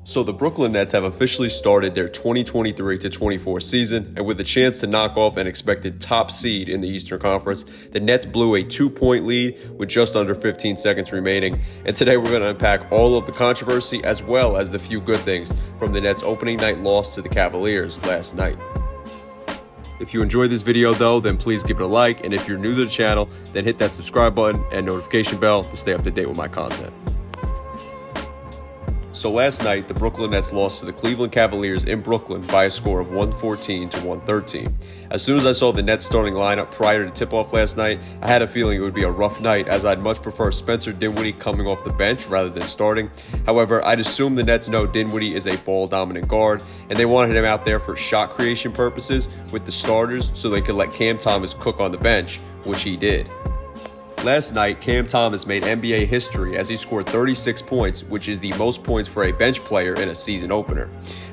So the Brooklyn Nets have officially started their 2023-24 season, and with a chance to knock off an expected top seed in the Eastern Conference, the Nets blew a 2-point lead with just under 15 seconds remaining. And today we're going to unpack all of the controversy as well as the few good things from the Nets' opening night loss to the Cavaliers last night. If you enjoyed this video though, then please give it a like, and if you're new to the channel, then hit that subscribe button and notification bell to stay up to date with my content. So last night, the Brooklyn Nets lost to the Cleveland Cavaliers in Brooklyn by a score of 114-113. As soon as I saw the Nets starting lineup prior to tip-off last night, I had a feeling it would be a rough night, as I'd much prefer Spencer Dinwiddie coming off the bench rather than starting. However, I'd assume the Nets know Dinwiddie is a ball-dominant guard, and they wanted him out there for shot creation purposes with the starters so they could let Cam Thomas cook on the bench, which he did. Last night, Cam Thomas made NBA history as he scored 36 points, which is the most points for a bench player in a season opener.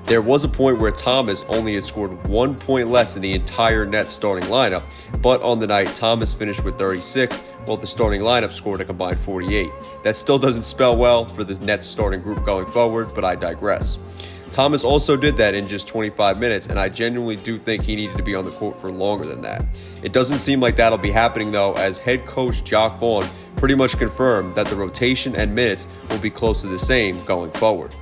There was a point where Thomas only had scored 1 point less in the entire Nets starting lineup, but on the night, Thomas finished with 36, while the starting lineup scored a combined 48. That still doesn't spell well for the Nets starting group going forward, but I digress. Thomas also did that in just 25 minutes, and I genuinely do think he needed to be on the court for longer than that. It doesn't seem like that'll be happening though, as head coach Jacque Vaughn pretty much confirmed that the rotation and minutes will be close to the same going forward.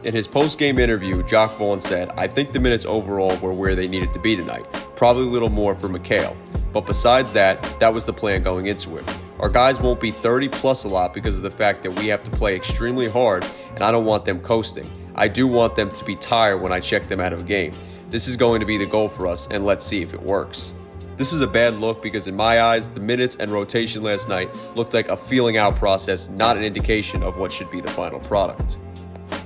In his post-game interview, Jacque Vaughn said, "I think the minutes overall were where they needed to be tonight, probably a little more for Mikal. But besides that, that was the plan going into it. Our guys won't be 30 plus a lot because of the fact that we have to play extremely hard, and I don't want them coasting. I do want them to be tired when I check them out of a game. This is going to be the goal for us, and let's see if it works." This is a bad look because in my eyes, the minutes and rotation last night looked like a feeling out process, not an indication of what should be the final product.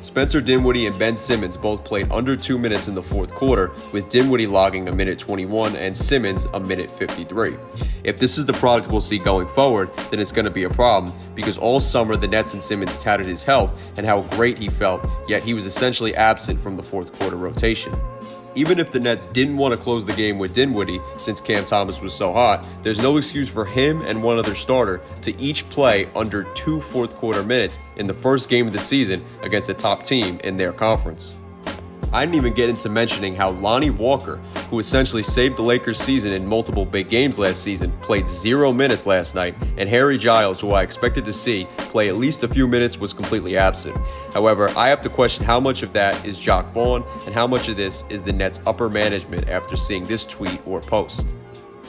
Spencer Dinwiddie and Ben Simmons both played under 2 minutes in the fourth quarter, with Dinwiddie logging a minute 21 and Simmons a minute 53. If this is the product we'll see going forward, then it's going to be a problem, because all summer the Nets and Simmons touted his health and how great he felt, yet he was essentially absent from the fourth quarter rotation. Even if the Nets didn't want to close the game with Dinwiddie, since Cam Thomas was so hot, there's no excuse for him and one other starter to each play under 2 fourth quarter minutes in the first game of the season against a top team in their conference. I didn't even get into mentioning how Lonnie Walker, who essentially saved the Lakers' season in multiple big games last season, played 0 minutes last night, and Harry Giles, who I expected to see play at least a few minutes, was completely absent. However, I have to question how much of that is Jacque Vaughn and how much of this is the Nets' upper management after seeing this tweet or post.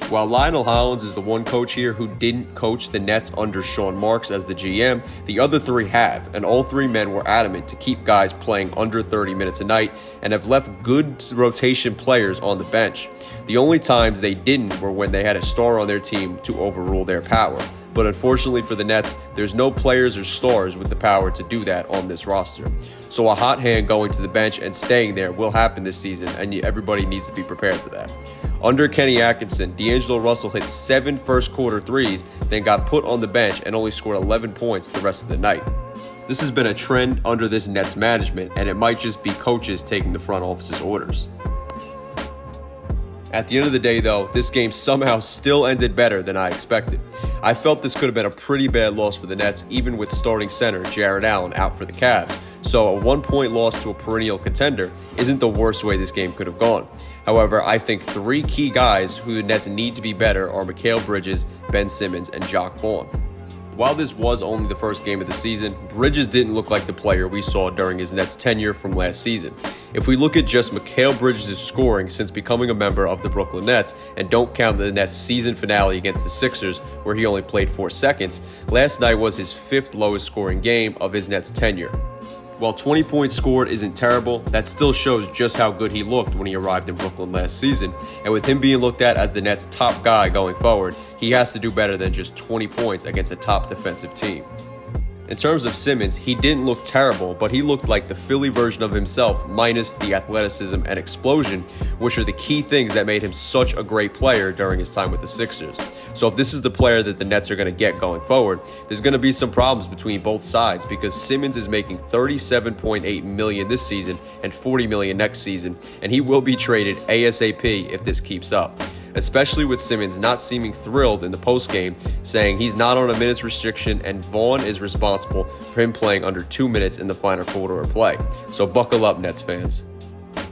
While Lionel Hollins is the one coach here who didn't coach the Nets under Sean Marks as the GM, the other three have, and all three men were adamant to keep guys playing under 30 minutes a night and have left good rotation players on the bench. The only times they didn't were when they had a star on their team to overrule their power. But unfortunately for the Nets, there's no players or stars with the power to do that on this roster. So a hot hand going to the bench and staying there will happen this season, and everybody needs to be prepared for that. Under Kenny Atkinson, D'Angelo Russell hit 7 first quarter threes, then got put on the bench and only scored 11 points the rest of the night. This has been a trend under this Nets management, and it might just be coaches taking the front office's orders. At the end of the day though, this game somehow still ended better than I expected. I felt this could have been a pretty bad loss for the Nets, even with starting center Jarrett Allen out for the Cavs. So a 1 point loss to a perennial contender isn't the worst way this game could have gone. However, I think 3 key guys who the Nets need to be better are Mikal Bridges, Ben Simmons, and Jacque Vaughn. While this was only the first game of the season, Bridges didn't look like the player we saw during his Nets tenure from last season. If we look at just Mikal Bridges' scoring since becoming a member of the Brooklyn Nets and don't count the Nets' season finale against the Sixers, where he only played 4 seconds, last night was his 5th lowest scoring game of his Nets tenure. While 20 points scored isn't terrible, that still shows just how good he looked when he arrived in Brooklyn last season, and with him being looked at as the Nets' top guy going forward, he has to do better than just 20 points against a top defensive team. In terms of Simmons, he didn't look terrible, but he looked like the Philly version of himself minus the athleticism and explosion, which are the key things that made him such a great player during his time with the Sixers. So if this is the player that the Nets are going to get going forward, there's going to be some problems between both sides, because Simmons is making $37.8 million this season and $40 million next season, and he will be traded ASAP if this keeps up. especially with Simmons not seeming thrilled in the postgame, saying he's not on a minutes restriction and Vaughn is responsible for him playing under 2 minutes in the final quarter of play. So buckle up, Nets fans.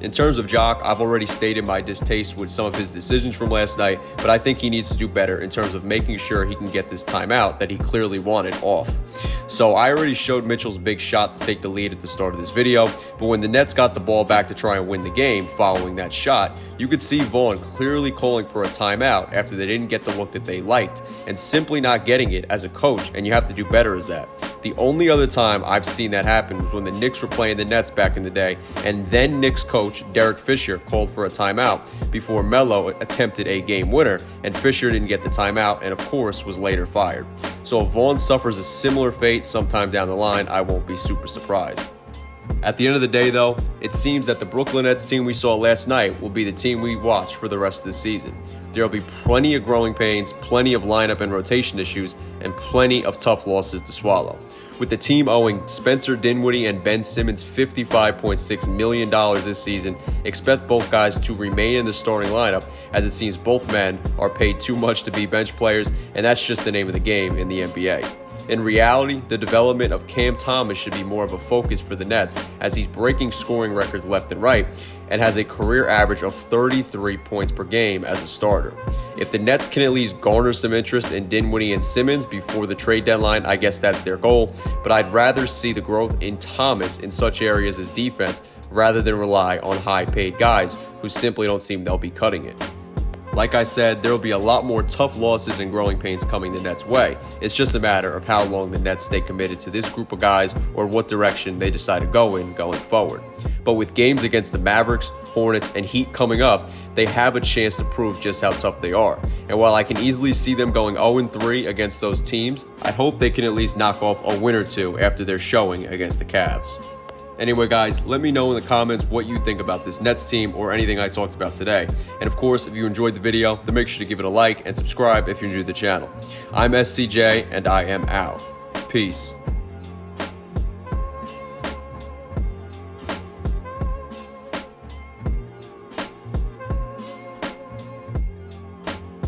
In terms of Jock, I've already stated my distaste with some of his decisions from last night, but I think he needs to do better in terms of making sure he can get this timeout that he clearly wanted off. So I already showed Mitchell's big shot to take the lead at the start of this video, but when the Nets got the ball back to try and win the game following that shot, you could see Vaughn clearly calling for a timeout after they didn't get the look that they liked, and simply not getting it as a coach, and you have to do better as that. The only other time I've seen that happen was when the Knicks were playing the Nets back in the day, and then Knicks coach Dereck Fisher called for a timeout before Melo attempted a game winner, and Fisher didn't get the timeout and of course was later fired. So if Vaughn suffers a similar fate sometime down the line, I won't be super surprised. At the end of the day though, it seems that the Brooklyn Nets team we saw last night will be the team we watch for the rest of the season. There will be plenty of growing pains, plenty of lineup and rotation issues, and plenty of tough losses to swallow. With the team owing Spencer Dinwiddie and Ben Simmons $55.6 million this season, expect both guys to remain in the starting lineup, as it seems both men are paid too much to be bench players, and that's just the name of the game in the NBA. In reality, the development of Cam Thomas should be more of a focus for the Nets, as he's breaking scoring records left and right and has a career average of 33 points per game as a starter. If the Nets can at least garner some interest in Dinwiddie and Simmons before the trade deadline, I guess that's their goal, but I'd rather see the growth in Thomas in such areas as defense rather than rely on high-paid guys who simply don't seem they'll be cutting it. Like I said, there will be a lot more tough losses and growing pains coming the Nets' way. It's just a matter of how long the Nets stay committed to this group of guys or what direction they decide to go in going forward. But with games against the Mavericks, Hornets, and Heat coming up, they have a chance to prove just how tough they are. And while I can easily see them going 0-3 against those teams, I hope they can at least knock off a win or two after their showing against the Cavs. Anyway, guys, let me know in the comments what you think about this Nets team or anything I talked about today. And of course, if you enjoyed the video, then make sure to give it a like and subscribe if you're new to the channel. I'm SCJ, and I am out. Peace.